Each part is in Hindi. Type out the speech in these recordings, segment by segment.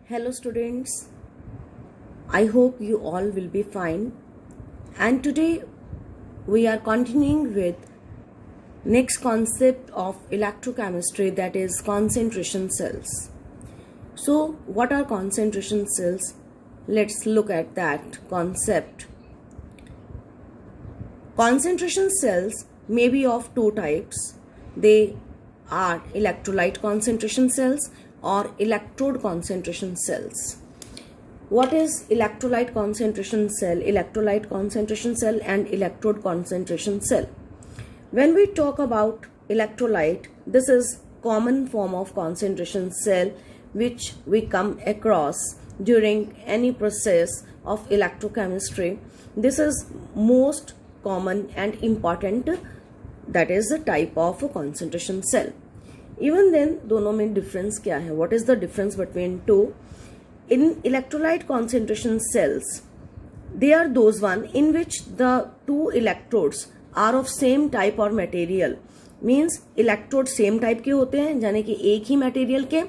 Hello students, I hope you all will be fine, and today we are continuing with next concept of electrochemistry, that is concentration cells. So what are concentration cells? Let's look at that concept. Concentration cells may be of two types. They are electrolyte concentration cells or electrode concentration cells. What is electrolyte concentration cell, electrolyte concentration cell and electrode concentration cell? When we talk about electrolyte, this is common form of concentration cell which we come across during any process of electrochemistry. This is most common and important, that is the type of concentration cell. Even then, दोनों में difference क्या है? What is the difference between two? In electrolyte concentration cells, they are those one in which the two electrodes are of same type or material. Means electrode same type के होते हैं, यानी कि एक ही material के,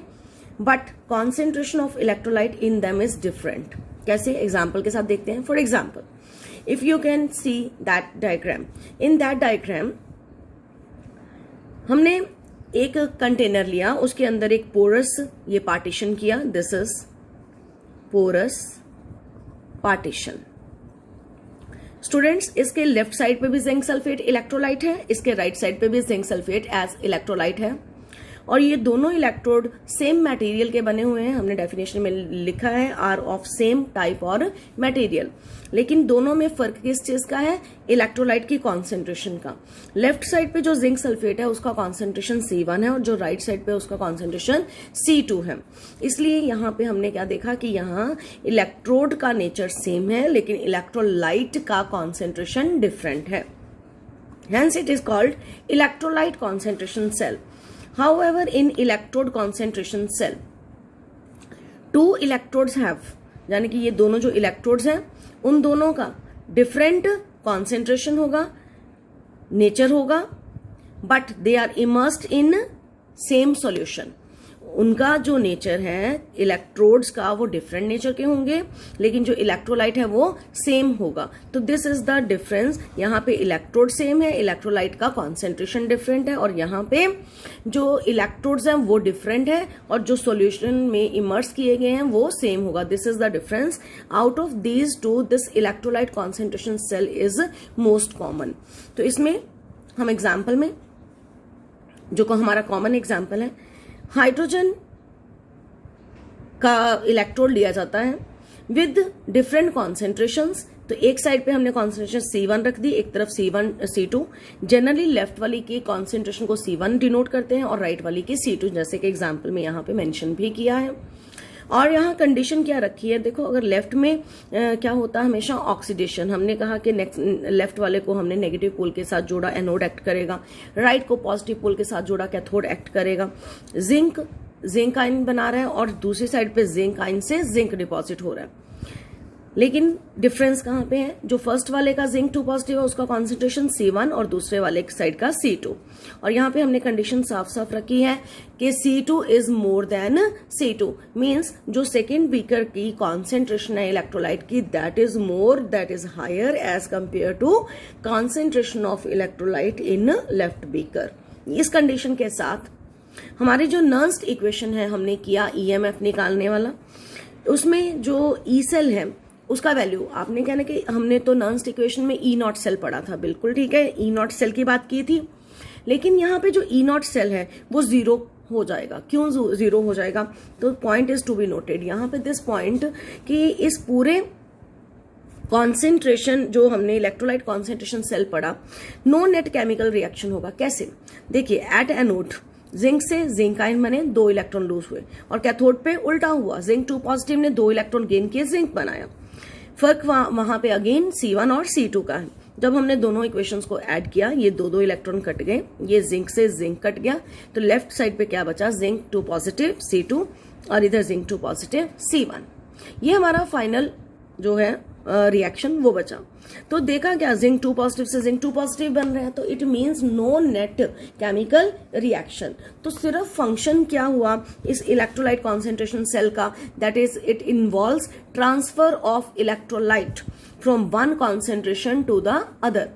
but concentration of electrolyte in them is different. कैसे? Example के साथ देखते हैं. For example, if you can see that diagram, in that diagram हमने एक कंटेनर लिया, उसके अंदर एक पोरस ये पार्टीशन किया. This is porous partition. Students, इसके लेफ्ट साइड पे भी जिंक सल्फेट इलेक्ट्रोलाइट है, इसके राइट साइड पे भी जिंक सल्फेट एज इलेक्ट्रोलाइट है, और ये दोनों इलेक्ट्रोड सेम मटेरियल के बने हुए हैं. हमने डेफिनेशन में लिखा है आर ऑफ सेम टाइप और मटेरियल. लेकिन दोनों में फर्क किस चीज का है? इलेक्ट्रोलाइट की कॉन्सेंट्रेशन का. लेफ्ट साइड पे जो जिंक सल्फेट है उसका कॉन्सेंट्रेशन C1 है और जो राइट साइड पे उसका कॉन्सेंट्रेशन C2 है. इसलिए यहाँ पे हमने क्या देखा कि यहाँ इलेक्ट्रोड का नेचर सेम है लेकिन इलेक्ट्रोलाइट का कॉन्सेंट्रेशन डिफरेंट है. Hence it is called electrolyte concentration cell. However, in electrode concentration cell, two electrodes have, यानी कि ये दोनों जो इलेक्ट्रोड्स हैं उन दोनों का डिफरेंट कॉन्सेंट्रेशन होगा, नेचर होगा, but they are immersed in same solution. उनका जो नेचर है इलेक्ट्रोड्स का वो डिफरेंट नेचर के होंगे, लेकिन जो इलेक्ट्रोलाइट है वो सेम होगा. तो दिस इज द डिफरेंस. यहाँ पे इलेक्ट्रोड सेम है, इलेक्ट्रोलाइट का कॉन्सेंट्रेशन डिफरेंट है, और यहाँ पे जो इलेक्ट्रोड्स हैं वो डिफरेंट है और जो सॉल्यूशन में इमर्स किए गए हैं वो सेम होगा. This is the difference. Out of these two this electrolyte concentration cell is most common. तो इसमें हम एग्जाम्पल में जो हमारा कॉमन एग्जाम्पल है, हाइड्रोजन का इलेक्ट्रोड लिया जाता है विद डिफरेंट कॉन्सेंट्रेशंस. तो एक साइड पे हमने कॉन्सेंट्रेशन C1 रख दी, एक तरफ C1 C2. जनरली लेफ्ट वाली की कॉन्सेंट्रेशन को C1 डिनोट करते हैं और राइट वाली की C2, जैसे कि एग्जांपल में यहाँ पे मेंशन भी किया है. और यहाँ कंडीशन क्या रखी है? देखो, अगर लेफ्ट में क्या होता है हमेशा ऑक्सीडेशन. हमने कहा कि लेफ्ट वाले को हमने नेगेटिव पोल के साथ जोड़ा, एनोड एक्ट करेगा. राइट को पॉजिटिव पोल के साथ जोड़ा, कैथोड एक्ट करेगा. जिंक आयन बना रहा है और दूसरी साइड पे जिंक आयन से जिंक डिपॉजिट हो रहा है. लेकिन डिफरेंस कहाँ पे है? जो फर्स्ट वाले का जिंक 2 पॉजिटिव है उसका कॉन्सेंट्रेशन C1 और दूसरे वाले साइड का C2. और यहाँ पे हमने कंडीशन साफ साफ रखी है कि C2 is more than C2. Means जो सेकेंड बीकर की कॉन्सेंट्रेशन है इलेक्ट्रोलाइट की, that is more, that is higher as compare to concentration of electrolyte in left beaker. इस कंडीशन के साथ हमारी जो नर्स्ट इक्वेशन है हमने किया EMF निकालने वाला, उसमें जो ई सेल है उसका वैल्यू आपने कहना कि हमने तो नर्स्ट इक्वेशन में E0 सेल पढ़ा था. बिल्कुल ठीक है, E0 सेल की बात की थी. लेकिन यहाँ पे जो E0 सेल है वो 0 हो जाएगा. क्यों 0 हो जाएगा? तो point is to be noted यहाँ पे, दिस पॉइंट, कि इस पूरे कॉन्सेंट्रेशन जो हमने इलेक्ट्रोलाइट कॉन्सेंट्रेशन सेल पढ़ा, नो नेट केमिकल रिएक्शन होगा. कैसे? देखिए, एट एनोड जिंक से जिंक आयन बने, 2 इलेक्ट्रॉन लूज हुए, और कैथोड पे उल्टा हुआ, जिंक 2 पॉजिटिव ने 2 इलेक्ट्रॉन गेन किए, जिंक बनाया. फर्क वहां पे अगेन C1 और C2 का है. जब हमने दोनों इक्वेशंस को ऐड किया, ये 2 इलेक्ट्रॉन कट गए, ये जिंक से जिंक कट गया, तो लेफ्ट साइड पे क्या बचा? जिंक 2 पॉजिटिव C2 और इधर जिंक 2 पॉजिटिव C1. ये हमारा फाइनल जो है रिएक्शन वो बचा। तो देखा क्या, जिंक 2 पॉजिटिव से जिंक 2 पॉजिटिव बन रहा है, तो it means no net chemical reaction. तो सिर्फ फंक्शन क्या हुआ इस इलेक्ट्रोलाइट कॉन्सेंट्रेशन सेल का, that is it involves transfer of electrolyte from one concentration to the other.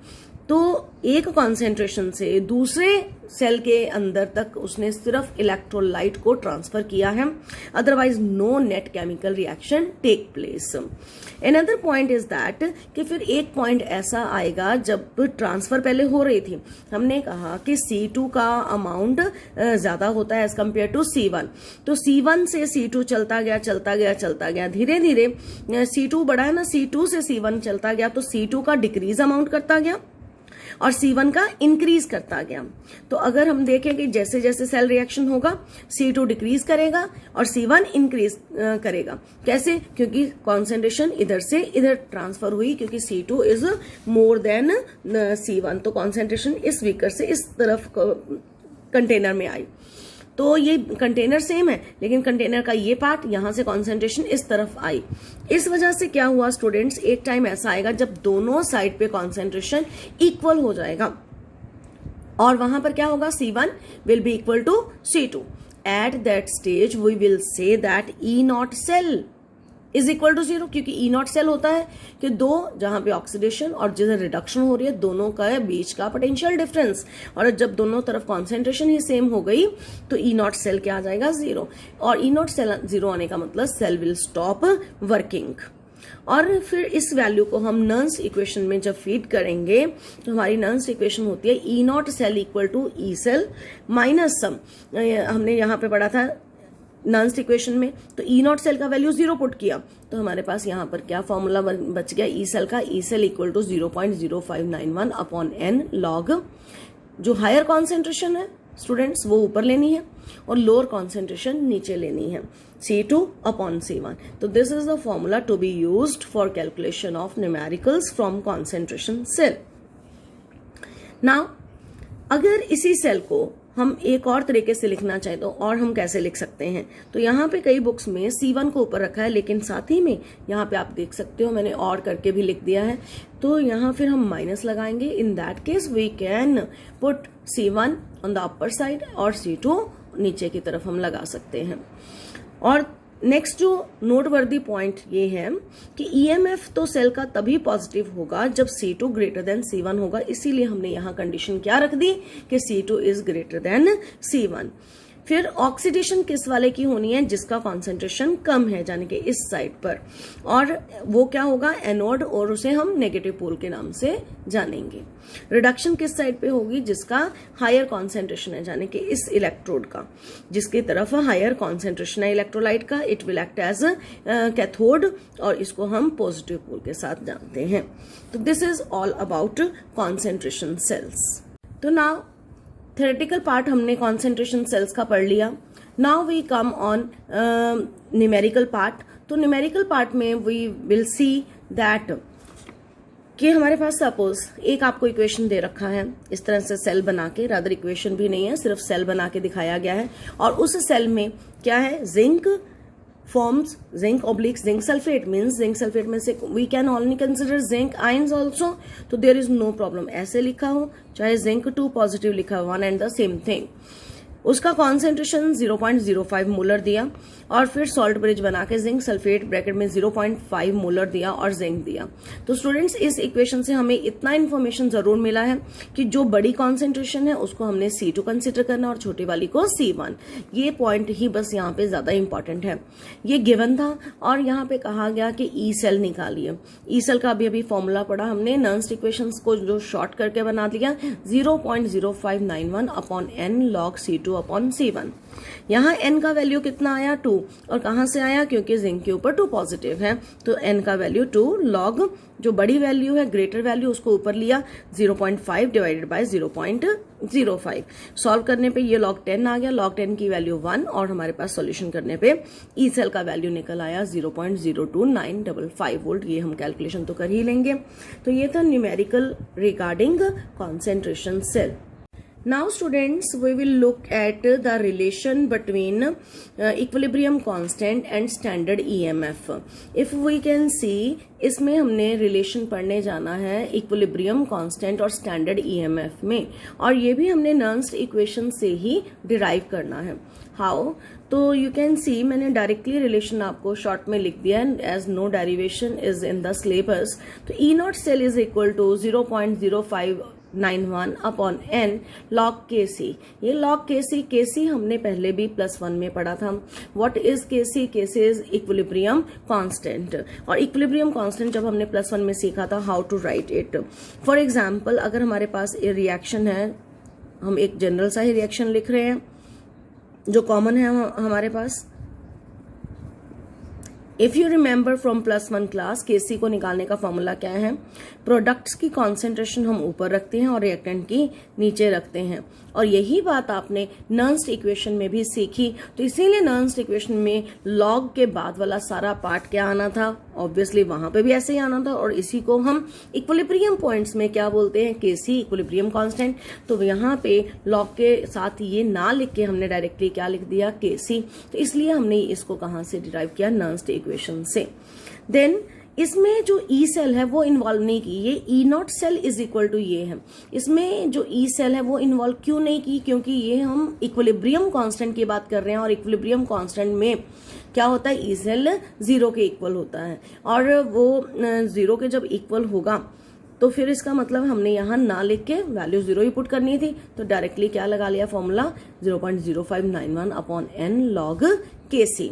तो एक कॉन्सेंट्रेशन से दूसरे सेल के अंदर तक उसने सिर्फ इलेक्ट्रोलाइट को ट्रांसफर किया है, otherwise no net chemical reaction take place. Another point is that कि फिर एक पॉइंट ऐसा आएगा जब ट्रांसफर पहले हो रही थी, हमने कहा कि C2 का अमाउंट ज्यादा होता है एज कंपेयर टू C1, तो C1 से C2 चलता गया, धीरे धीरे C2 बढ़ा है ना, C2 से C1 चलता गया, तो C2 का डिक्रीज अमाउंट करता गया और C1 का इंक्रीज करता गया। तो अगर हम देखें कि जैसे जैसे सेल रिएक्शन होगा C2 डिक्रीज करेगा और C1 इंक्रीज करेगा। कैसे? क्योंकि कॉन्सेंट्रेशन इधर से इधर ट्रांसफर हुई, क्योंकि C2 is more then C1, तो कॉन्सेंट्रेशन इस बीकर से इस तरफ कंटेनर में आई। तो ये कंटेनर सेम है, लेकिन कंटेनर का ये पार्ट यहां से कॉन्सेंट्रेशन इस तरफ आई। इस वजह से क्या हुआ स्टूडेंट्स, एक टाइम ऐसा आएगा जब दोनों साइड पे कॉन्सेंट्रेशन इक्वल हो जाएगा और वहां पर क्या होगा, C1 will be equal to C2। At that stage we will say that E naught cell is equal to 0, क्योंकि E नॉट सेल होता है कि दो जहां पे ऑक्सीडेशन और जिधर रिडक्शन हो रही है दोनों का बीच का पोटेंशियल डिफरेंस, और जब दोनों तरफ कॉन्सेंट्रेशन ही सेम हो गई तो E नॉट सेल क्या आ जाएगा, 0। और E नॉट सेल 0 आने का मतलब सेल विल स्टॉप वर्किंग। और फिर इस वैल्यू को हम नर्न्स इक्वेशन में जब फीड करेंगे तो हमारी नर्न्स इक्वेशन होती है E naught cell equal to E cell minus some, हमने यहाँ पे पढ़ा था नर्न्स इक्वेशन में, तो E नॉट सेल का वैल्यू 0 पुट किया तो हमारे पास यहाँ पर क्या फॉर्मूला बच गया, E सेल का, E cell equal to 0.0591 upon n log, जो हायर कॉन्सेंट्रेशन है स्टूडेंट्स वो ऊपर लेनी है और लोअर कॉन्सेंट्रेशन नीचे लेनी है, C2 अपॉन C1। तो this is the formula to be used for calculation of numericals from concentration cell. Now अगर इसी सेल को हम एक और तरीके से लिखना चाहें तो और हम कैसे लिख सकते हैं, तो यहाँ पे कई बुक्स में C1 को ऊपर रखा है, लेकिन साथ ही में यहाँ पे आप देख सकते हो मैंने और करके भी लिख दिया है, तो यहाँ फिर हम माइनस लगाएंगे। In that case we can put C1 on the upper side और C2 नीचे की तरफ हम लगा सकते हैं। और नेक्स्ट जो नोटवर्दी पॉइंट ये है कि EMF तो सेल का तभी पॉजिटिव होगा जब C2 ग्रेटर देन C1 होगा, इसीलिए हमने यहाँ कंडीशन क्या रख दी कि C2 is greater than C1। फिर ऑक्सीडेशन किस वाले की होनी है, जिसका कॉन्सेंट्रेशन कम है, यानी कि इस साइड पर, और वो क्या होगा, एनोड, और उसे हम नेगेटिव पोल के नाम से जानेंगे। रिडक्शन किस साइड पे होगी, जिसका हायर कॉन्सेंट्रेशन है, यानी कि इस इलेक्ट्रोड का, जिसकी तरफ हायर कॉन्सेंट्रेशन है इलेक्ट्रोलाइट का, it will act as cathode, और इसको हम पॉजिटिव पोल के साथ जानते हैं। तो this is all about concentration cells. तो नाउ थ्योरेटिकल पार्ट हमने कॉन्सेंट्रेशन सेल्स का पढ़ लिया। Now we come on numerical part. तो न्यूमेरिकल पार्ट में वी विल सी दैट कि हमारे पास सपोज एक आपको इक्वेशन दे रखा है इस तरह से सेल बना के, रादर इक्वेशन भी नहीं है, सिर्फ सेल बना के दिखाया गया है, और उस सेल में क्या है, zinc forms zinc oblique zinc sulfate, means zinc sulfate में से we can only consider zinc ions also, तो there is no problem। ऐसे लिखा हो चाहे zinc 2 पॉजिटिव लिखा हो, one and the same thing। उसका कॉन्सेंट्रेशन 0.05 मोलर दिया और फिर सॉल्ट ब्रिज बना के जिंक सल्फेट ब्रैकेट में 0.5 मोलर दिया और जिंक दिया। तो स्टूडेंट्स इस इक्वेशन से हमें इतना इन्फॉर्मेशन जरूर मिला है कि जो बड़ी कॉन्सेंट्रेशन है उसको हमने C2 कंसिडर करना और छोटी वाली को C1। ये पॉइंट ही बस यहाँ पे ज्यादा इंपॉर्टेंट है, ये गिवन था। और यहाँ पे कहा गया कि ई सेल निकालिए। ई सेल का अभी फॉर्मूला पढ़ा हमने, नर्न्स इक्वेशन को जो शॉर्ट करके बना दिया, 0.0591 upon n log C2 upon C1। यहाँ n का वैल्यू कितना आया, 2, और कहां से आया, क्योंकि जिंक के ऊपर 2 पॉजिटिव है, तो n का वैल्यू 2 लॉग जो बड़ी वैल्यू है, ग्रेटर वैल्यू, उसको ऊपर लिया, 0.5 डिवाइडेड बाय 0.05। सॉल्व करने पे ये लॉग 10 आ गया, log 10 की वैल्यू 1, और हमारे पास सॉल्यूशन करने पे ई सेल का वैल्यू निकल आया 0.02955 वोल्ट। ये हम कैलकुलेशन तो कर ही लेंगे। तो ये था numerical regarding concentration cell. Now students, we will look at the relation between equilibrium constant and standard EMF. If we can see, इसमें हमने रिलेशन पढ़ने जाना है इक्विलिब्रियम कांस्टेंट और स्टैंडर्ड ईएमएफ में, और ये भी हमने नर्न्स्ट इक्वेशन से ही डिराइव करना है. हाउ? तो यू कैन सी मैंने डायरेक्टली रिलेशन आपको शॉर्ट में लिख दिया as no derivation is in the syllabus. तो E not cell is equal to 0.0591 upon n log kc. ये log kc, kc हमने पहले भी +1 में पढ़ा था. What is kc? kc is equilibrium constant, और इक्विलिब्रियम कांस्टेंट जब हमने +1 में सीखा था how to write it. For example, अगर हमारे पास ये रिएक्शन है, हम एक जनरल सा ही रिएक्शन लिख रहे हैं जो कॉमन है हमारे पास. If you remember from +1 class, KC को निकालने का फॉर्मूला क्या है? प्रोडक्ट्स की कॉन्सेंट्रेशन हम ऊपर रखते हैं और रिएक्टेंट की नीचे रखते हैं, और यही बात आपने नर्न्स्ट इक्वेशन में भी सीखी. तो इसीलिए नर्न्स्ट इक्वेशन में लॉग के बाद वाला सारा पार्ट क्या आना था? ऑब्वियसली वहां पे भी ऐसे ही आना था, और इसी को हम इक्विलिब्रियम पॉइंट्स में क्या बोलते हैं? केसी, इक्विलिब्रियम कांस्टेंट. तो यहाँ पे लॉग के साथ ये ना लिख के हमने डायरेक्टली क्या लिख दिया? केसी. तो इसलिए हमने इसको कहां से डिराइव किया? नर्न्स्ट इक्वेशन से. देन इसमें जो ई सेल है वो इन्वॉल्व नहीं की. ये E not cell is equal to ये है. इसमें जो ई सेल है वो इन्वॉल्व क्यों नहीं की? क्योंकि ये हम इक्विलिब्रियम कांस्टेंट की बात कर रहे हैं, और इक्विलिब्रियम कांस्टेंट में क्या होता है? ई सेल 0 के इक्वल होता है, और वो 0 के जब इक्वल होगा तो फिर इसका मतलब हमने यहाँ ना लिख के वैल्यू 0 ही पुट करनी थी. तो डायरेक्टली क्या लगा लिया formula? 0.0591 upon n log kc.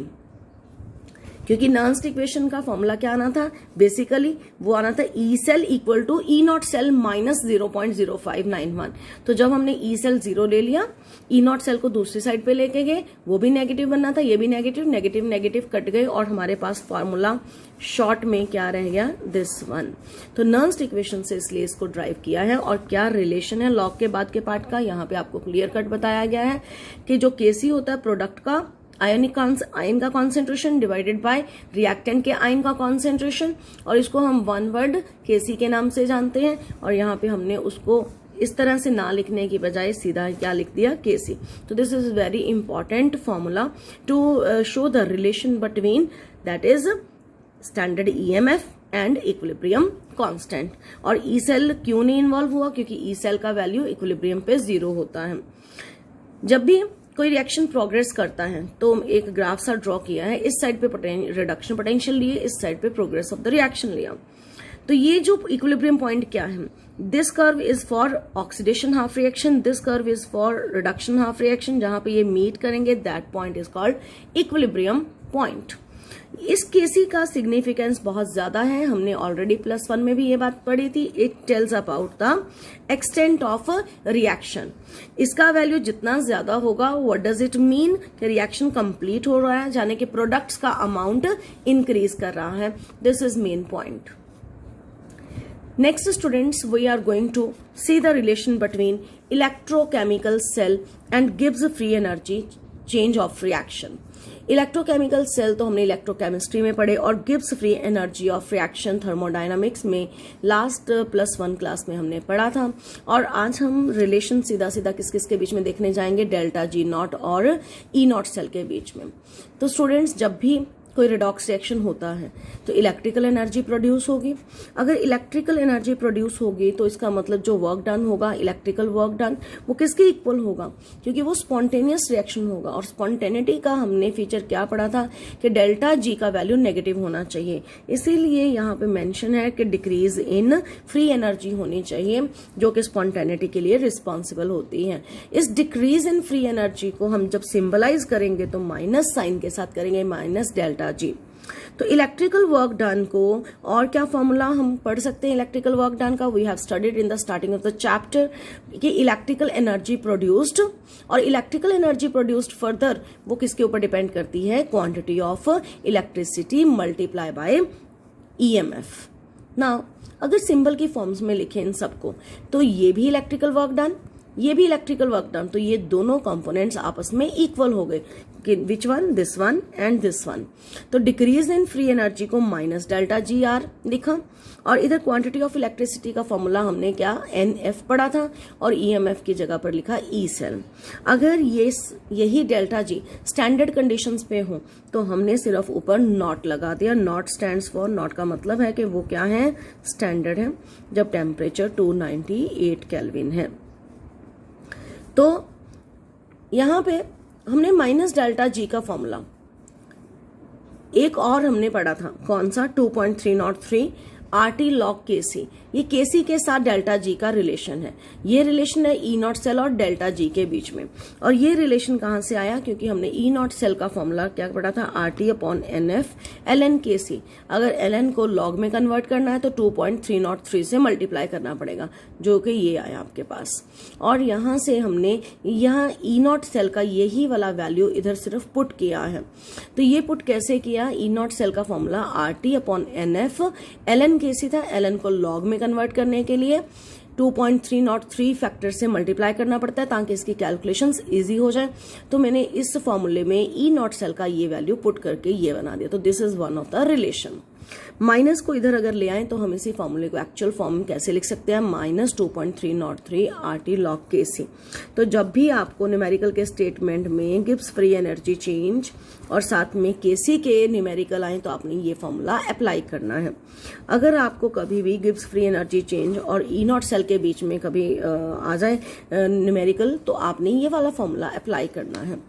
क्योंकि नर्न्स्ट इक्वेशन का फॉर्मूला क्या आना था? बेसिकली वो आना था E cell equal to E not cell minus 0.0591. तो जब हमने ई सेल 0 ले लिया, ई नॉट सेल को दूसरी साइड पे लेके गए, वो भी नेगेटिव बनना था, ये भी नेगेटिव, नेगेटिव नेगेटिव कट गए, और हमारे पास फॉर्मूला शॉर्ट में क्या रह गया? This one. तो नर्न्स्ट इक्वेशन से इसलिए इसको ड्राइव किया है. और क्या रिलेशन है लॉग के बाद के पार्ट का? यहाँ पे आपको क्लियर कट बताया गया है कि जो केसी होता है प्रोडक्ट का आयन का कॉन्सेंट्रेशन डिवाइडेड बाय रिएक्टेंट के आयन का कॉन्सेंट्रेशन, और इसको हम वन वर्ड केसी के नाम से जानते हैं. और यहाँ पे हमने उसको इस तरह से ना लिखने की बजाय सीधा क्या लिख दिया? केसी. तो this is very important formula to show the relation between that is standard EMF and equilibrium constant. और ई सेल क्यों नहीं इन्वॉल्व हुआ? क्योंकि ई सेल का वैल्यू इक्विलिब्रियम पे 0 होता है. जब भी कोई रिएक्शन प्रोग्रेस करता है तो एक ग्राफ सा ड्रॉ किया है, इस साइड पे रिडक्शन पोटेंशियल लिए, इस साइड पे प्रोग्रेस ऑफ द रिएक्शन लिया. तो ये जो इक्विलिब्रियम पॉइंट क्या है? This curve is for oxidation half reaction, this curve is for reduction half reaction. जहां पे ये मीट करेंगे that point is called equilibrium point. इस केसी का सिग्निफिकेंस बहुत ज्यादा है. हमने ऑलरेडी +1 में भी ये बात पढ़ी थी. It tells about the extent of reaction. इसका वैल्यू जितना ज्यादा होगा, व्हाट डज इट मीन? कि रिएक्शन कंप्लीट हो रहा है, यानी कि प्रोडक्ट्स का अमाउंट इंक्रीज कर रहा है. This is main point. Next students, we are going to see the relation between electrochemical cell and Gibbs free energy change of reaction. Electrochemical cell तो हमने इलेक्ट्रोकेमिस्ट्री में पढ़े, और Gibbs free energy of reaction thermodynamics में लास्ट +1 क्लास में हमने पढ़ा था. और आज हम रिलेशन सीधा सीधा किस किस के बीच में देखने जाएंगे? डेल्टा जी नॉट और ई नॉट सेल के बीच में. तो स्टूडेंट्स, जब भी कोई रिडॉक्स रिएक्शन होता है तो इलेक्ट्रिकल एनर्जी प्रोड्यूस होगी. अगर इलेक्ट्रिकल एनर्जी प्रोड्यूस होगी तो इसका मतलब जो वर्क डन होगा, इलेक्ट्रिकल वर्क डन, वो किसके इक्वल होगा? क्योंकि वो स्पॉन्टेनियस रिएक्शन होगा. और स्पॉन्टेनिटी का हमने फीचर क्या पढ़ा था? कि डेल्टा जी का वैल्यू नेगेटिव होना चाहिए. इसीलिए यहाँ पे मेंशन है कि डिक्रीज इन फ्री एनर्जी होनी चाहिए, जो कि स्पॉन्टेनिटी के लिए रिस्पॉन्सिबल होती है. इस डिक्रीज इन फ्री एनर्जी को हम जब सिंबलाइज करेंगे तो माइनस साइन के साथ करेंगे, माइनस डेल्टा जी. तो इलेक्ट्रिकल वर्क डन को और क्या फॉर्मूला हम पढ़ सकते हैं इलेक्ट्रिकल वर्क डन का? We have studied in the starting of the chapter कि इलेक्ट्रिकल एनर्जी प्रोड्यूस्ड, और इलेक्ट्रिकल एनर्जी प्रोड्यूस्ड फर्दर वो किसके ऊपर डिपेंड करती है? Quantity of electricity multiply by EMF. Now अगर सिंबल की फॉर्म्स में लिखें इन सबको, तो ये भी इलेक्ट्रिकल वर्क डन, ये भी इलेक्ट्रिकल वर्क डन, तो ये दोनों कंपोनेंट्स आपस में इक्वल हो गए. Which one, this one and this one. तो डिक्रीज इन फ्री एनर्जी को माइनस डेल्टा जी आर लिखा, और इधर क्वांटिटी ऑफ इलेक्ट्रिसिटी का फॉर्मूला हमने क्या NF पढ़ा था, और EMF की जगह पर लिखा E सेल। अगर यही डेल्टा जी स्टैंडर्ड कंडीशंस पे हो तो हमने सिर्फ ऊपर नॉट लगा दिया। नॉट स्टैंड्स फॉर, नॉट का मतलब है कि वो क्या है, स्टैंडर्ड है, जब टेम्परेचर 298 केल्विन है। तो यहां पे हमने माइनस डेल्टा जी का फॉर्मूला एक और हमने पढ़ा था, कौन सा, 2.303 RT log KC। ये KC के साथ डेल्टा जी का रिलेशन है। ये रिलेशन है E नॉट सेल और डेल्टा जी के बीच में। और ये रिलेशन कहां से आया, क्योंकि हमने E नॉट सेल का फॉर्मूला क्या पढ़ा था, RT/NF ln KC। अगर ln को log में कन्वर्ट करना है तो 2.303 से मल्टीप्लाई करना पड़ेगा, जो कि ये आया आपके पास। और यहां से हमने यहाँ E नॉट सेल का यही वाला वैल्यू इधर सिर्फ पुट किया है। तो ये पुट कैसे किया, E नॉट सेल का फॉर्मूला RT/NF ln KC था, ln को log में कन्वर्ट करने के लिए 2.303 फैक्टर से मल्टीप्लाई करना पड़ता है ताकि इसकी कैलकुलेशंस इजी हो जाए। तो मैंने इस फॉर्मूले में E नॉट सेल का ये वैल्यू पुट करके ये बना दिया। तो this is one of the relation. Minus को इधर अगर ले आए तो हम इसी फॉर्मूले को एक्चुअल फॉर्म कैसे लिख सकते हैं, -2.303 RT log KC। तो जब भी आपको न्यूमेरिकल के स्टेटमेंट में गिब्स फ्री एनर्जी चेंज और साथ में KC के न्यूमेरिकल आए तो आपने ये फॉर्मूला अप्लाई करना है। अगर आपको कभी भी गिब्स फ्री एनर्जी चेंज और E नॉट सेल के बीच में कभी आ जाए न्यूमेरिकल तो आपने ये वाला फॉर्मूला अप्लाई करना है।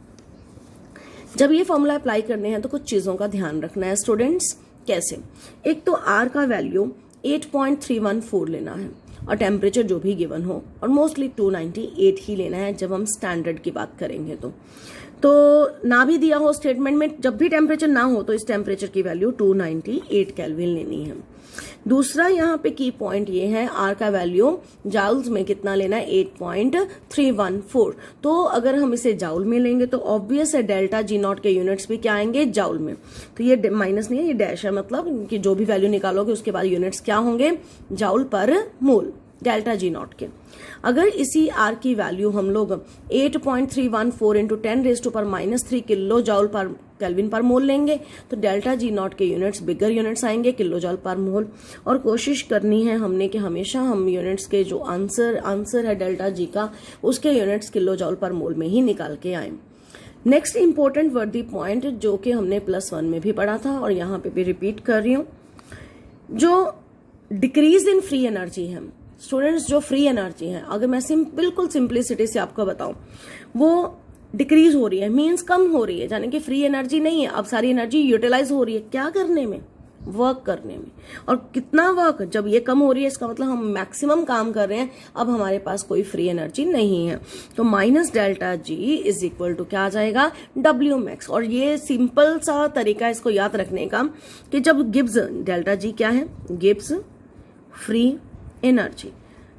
जब ये फॉर्मूला अप्लाई करने हैं तो कुछ चीजों का ध्यान रखना है स्टूडेंट्स। कैसे, एक तो R का वैल्यू 8.314 लेना है और टेम्परेचर जो भी गिवन हो, और मोस्टली 298 ही लेना है जब हम स्टैंडर्ड की बात करेंगे। तो ना भी दिया हो स्टेटमेंट में, जब भी टेम्परेचर ना हो तो इस टेम्परेचर की वैल्यू 298 केल्विन लेनी है। दूसरा यहाँ पे की पॉइंट ये है, R का वैल्यू जाउल्स में कितना लेना है, 8.314। तो अगर हम इसे जाउल में लेंगे तो ऑब्वियस है डेल्टा जी नॉट के यूनिट्स भी क्या आएंगे, जाउल में। तो ये माइनस नहीं है, ये डैश है, मतलब कि जो भी वैल्यू निकालोगे उसके बाद यूनिट्स क्या होंगे, जाउल पर मोल, डेल्टा जी नॉट के। अगर इसी R की वैल्यू हम लोग 8.314 इंटू 10⁻³ किलो जॉल पर केल्विन पर मोल लेंगे तो डेल्टा जी नॉट के यूनिट्स बिगर यूनिट्स आएंगे, किलो जॉल पर मोल। और कोशिश करनी है हमने कि हमेशा हम यूनिट्स के जो आंसर है डेल्टा जी का, उसके यूनिट्स किलो जॉल पर मोल में ही निकाल के आए। नेक्स्ट इंपॉर्टेंट वर्दी पॉइंट जो कि हमने +1 में भी पढ़ा था और यहाँ पे भी रिपीट कर रही हूँ, जो डिक्रीज इन फ्री एनर्जी है स्टूडेंट्स, जो फ्री एनर्जी है, अगर मैं बिल्कुल सिंप्लिसिटी से आपको बताऊं, वो डिक्रीज हो रही है, मींस कम हो रही है, यानी कि फ्री एनर्जी नहीं है, अब सारी एनर्जी यूटिलाइज हो रही है, क्या करने में, वर्क करने में। और कितना वर्क, जब ये कम हो रही है इसका मतलब हम मैक्सिमम काम कर रहे हैं, अब हमारे पास कोई फ्री एनर्जी नहीं है। तो -ΔG इज इक्वल टू क्या आ जाएगा, Wmax। और ये सिंपल सा तरीका है इसको याद रखने का कि जब गिब्स, डेल्टा जी क्या है, गिब्स फ्री एनर्जी,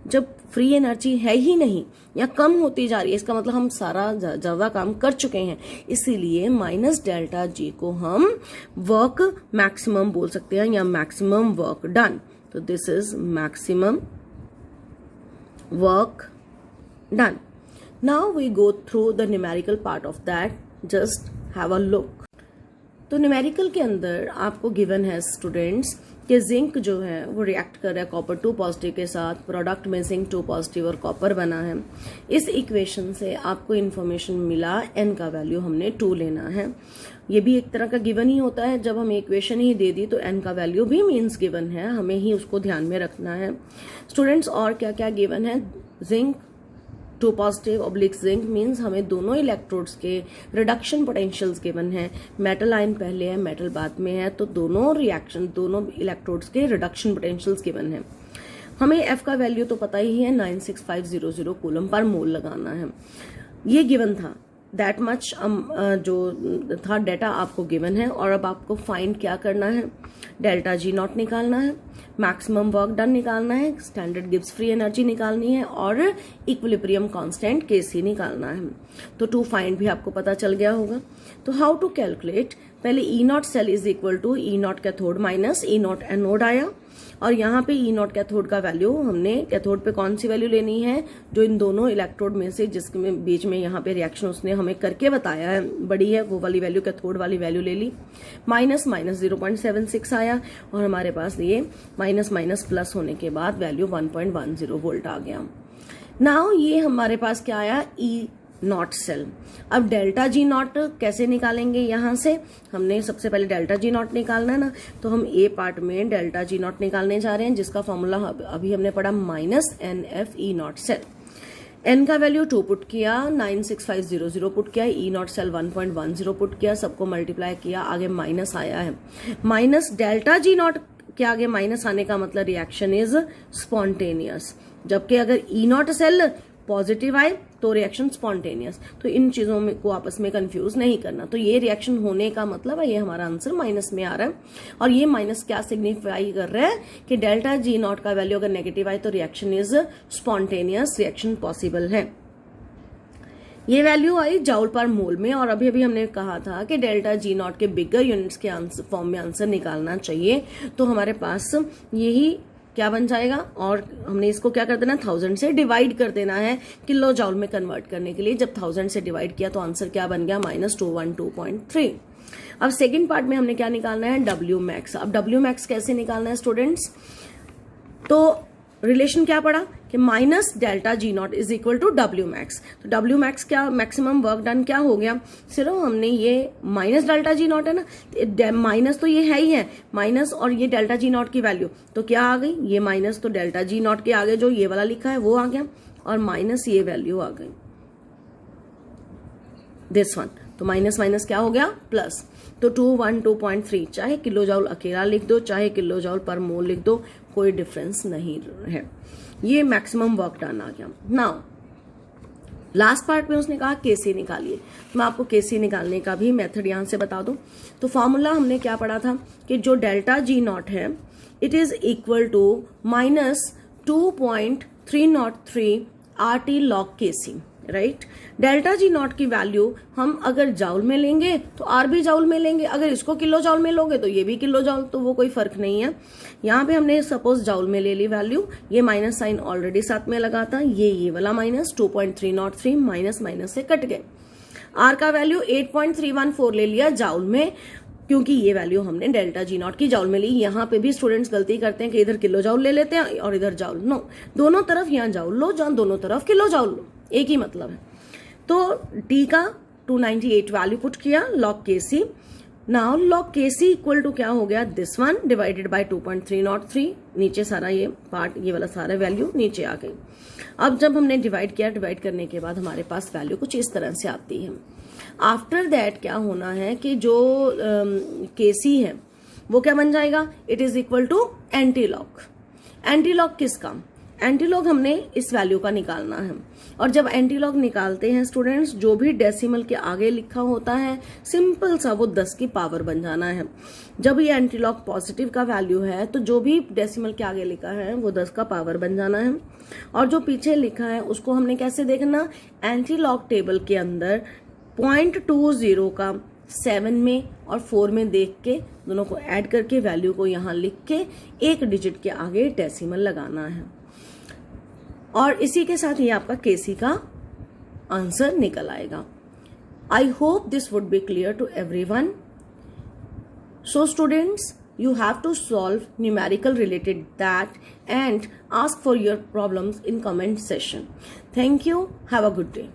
जब फ्री एनर्जी है ही नहीं या कम होती जा रही है, इसका मतलब हम सारा ज्यादा काम कर चुके हैं, इसीलिए -ΔG को हम वर्क मैक्सिमम बोल सकते हैं या मैक्सिमम वर्क डन। तो this is maximum work done. Now we go through the numerical part of that, just have a look. तो न्यूमेरिकल के अंदर आपको गिवन है स्टूडेंट्स कि जिंक जो है वो रिएक्ट कर रहा है कॉपर 2 पॉजिटिव के साथ, प्रोडक्ट में जिंक 2 पॉजिटिव और कॉपर बना है। इस इक्वेशन से आपको इन्फॉर्मेशन मिला, n का वैल्यू हमने 2 लेना है। ये भी एक तरह का गिवन ही होता है, जब हम इक्वेशन ही दे दी तो n का वैल्यू भी मीन्स गिवन है, हमें ही उसको ध्यान में रखना है स्टूडेंट्स। और क्या क्या गिवन है, zinc 2 positive oblique zinc means हमें दोनों इलेक्ट्रोड्स के रिडक्शन पोटेंशियल्स गिवन है, मेटल आयन पहले है मेटल बाद में है, तो दोनों इलेक्ट्रोड्स के रिडक्शन पोटेंशियल्स गिवन है। हमें F का वैल्यू तो पता ही है, 96500 कूलम पर मोल लगाना है, ये गिवन था। दैट मच जो था डेटा आपको गिवन है। और अब आपको फाइंड क्या करना है, डेल्टा जी नॉट निकालना है, मैक्सिमम वर्क डन निकालना है, स्टैंडर्ड गिब्स फ्री एनर्जी निकालनी है और इक्विलिब्रियम कांस्टेंट KC निकालना है। तो 2 फाइंड भी आपको पता चल गया होगा। तो हाउ टू कैलकुलेट पहले E not cell is equal to E not cathode minus E not anode आया, और यहाँ पे ई नॉट कैथोड का वैल्यू हमने कैथोड पे कौन सी वैल्यू लेनी है, जो इन दोनों इलेक्ट्रोड में से जिसके बीच में यहाँ पे रिएक्शन उसने हमें करके बताया है बड़ी है, वो वाली वैल्यू कैथोड वाली वैल्यू ले ली। माइनस 0.76 आया, और हमारे पास ये माइनस माइनस प्लस होने के बाद वैल्यू 1.10 वोल्ट आ गया। नाउ ये हमारे पास क्या आया, ई नॉट सेल। अब डेल्टा जी नॉट कैसे निकालेंगे, यहां से हमने सबसे पहले डेल्टा जी नॉट निकालना है ना, तो हम ए पार्ट में डेल्टा जी नॉट निकालने जा रहे हैं, जिसका फॉर्मूला अभी हमने पढ़ा minus N F E not cell. N का वैल्यू 2 पुट किया, 96500 पुट किया, ई नॉट सेल 1.10 पुट किया, सबको मल्टीप्लाई किया, आगे माइनस आया है। माइनस डेल्टा जी नॉट के आगे माइनस आने का मतलब रिएक्शन इज स्पॉन्टेनियस, जबकि अगर ई नॉट सेल पॉजिटिव आए तो रिएक्शन स्पॉन्टेनियस। तो इन चीजों में को आपस में कंफ्यूज नहीं करना। तो ये रिएक्शन होने का मतलब है, ये हमारा आंसर माइनस में आ रहा है, और ये माइनस क्या सिग्निफाई कर रहा है कि डेल्टा जी नॉट का वैल्यू अगर नेगेटिव आए तो reaction is spontaneous, reaction possible है। ये वैल्यू आई जाउल पर मोल में, और अभी अभी हमने कहा था कि डेल्टा जी नॉट के बिगर यूनिट्स के फॉर्म में आंसर निकालना चाहिए, तो हमारे पास यही क्या बन जाएगा, और हमने इसको क्या कर देना, 1000 से डिवाइड कर देना है किलो जाउल में कन्वर्ट करने के लिए। जब 1000 से डिवाइड किया तो आंसर क्या बन गया, -212.3। अब सेकंड पार्ट में हमने क्या निकालना है, डब्ल्यू मैक्स। अब डब्ल्यू मैक्स कैसे निकालना है स्टूडेंट्स, तो रिलेशन क्या पड़ा कि minus delta G naught is equal to W max. तो डब्ल्यू मैक्स क्या, मैक्सिमम वर्क डन क्या हो गया, सिर्फ हमने ये माइनस डेल्टा जी नॉट है ना, माइनस तो ये है ही है, माइनस और ये डेल्टा जी नॉट की वैल्यू तो क्या आ गई, ये माइनस तो डेल्टा जी नॉट के आगे जो ये वाला लिखा है वो आ गया, और माइनस ये वैल्यू आ गई दिस वन, तो माइनस माइनस क्या हो गया प्लस। तो 212.3 चाहे किलो जाउल अकेला लिख दो चाहे किलो जाउल पर मोल लिख दो, कोई डिफरेंस नहीं है। ये मैक्सिमम वर्क डन आ गया। नाउ लास्ट पार्ट में उसने कहा केसी निकालिए, तो मैं आपको केसी निकालने का भी मेथड यहां से बता दूं। तो फॉर्मूला हमने क्या पढ़ा था कि जो डेल्टा जी नॉट है it is equal to -2.303 RT log KC, right. Delta G naught की वैल्यू हम अगर जाउल में लेंगे तो आर भी जाउल में लेंगे, अगर इसको किलो जाउल में लोगे तो ये भी किलो जाउल, तो वो कोई फर्क नहीं है। यहाँ पे हमने सपोज जाउल में ले ली वैल्यू, ये माइनस साइन ऑलरेडी साथ में लगा था, ये वाला माइनस 2.303 माइनस माइनस से कट गए। आर का वैल्यू 8.314 ले लिया जाउल में, क्योंकि ये वैल्यू हमने डेल्टा जी नॉट की जाउल में ली। यहाँ पे भी स्टूडेंट्स गलती करते हैं कि इधर किलो जाउल ले लेते हैं और इधर जाउल, नो, दोनों तरफ यहाँ जाउल लो, जहाँ दोनों तरफ किलो जाउल लो, एक ही मतलब है। तो टी का 298 वैल्यू पुट किया, log KC. Now log KC equal to क्या हो गया, दिस वन डिवाइडेड बाय 2.303, नीचे सारा ये पार्ट, ये वाला सारा वैल्यू नीचे आ गई। अब जब हमने डिवाइड किया, डिवाइड करने के बाद हमारे पास वैल्यू कुछ इस तरह से आती है। आफ्टर दैट क्या होना है कि जो केसी है वो क्या बन जाएगा, it is equal to antilog. Antilog किसका, एंटीलॉग हमने इस वैल्यू का निकालना है, और जब एंटीलॉग निकालते हैं स्टूडेंट्स, जो भी डेसिमल के आगे लिखा होता है सिंपल सा वो 10 की पावर बन जाना है। जब ये एंटीलॉग पॉजिटिव का वैल्यू है तो जो भी डेसिमल के आगे लिखा है वो 10 का पावर बन जाना है, और जो पीछे लिखा है उसको हमने कैसे देखना, एंटीलॉग टेबल के अंदर 0.20 का 7 में और 4 में देख के दोनों को ऐड करके वैल्यू को यहाँ लिख के एक डिजिट के आगे डेसिमल लगाना है, और इसी के साथ ये आपका केसी का आंसर निकल आएगा। I hope this would be clear to everyone. So students, you have to solve numerical related that and ask for your problems in comment section. Thank you. Have a good day.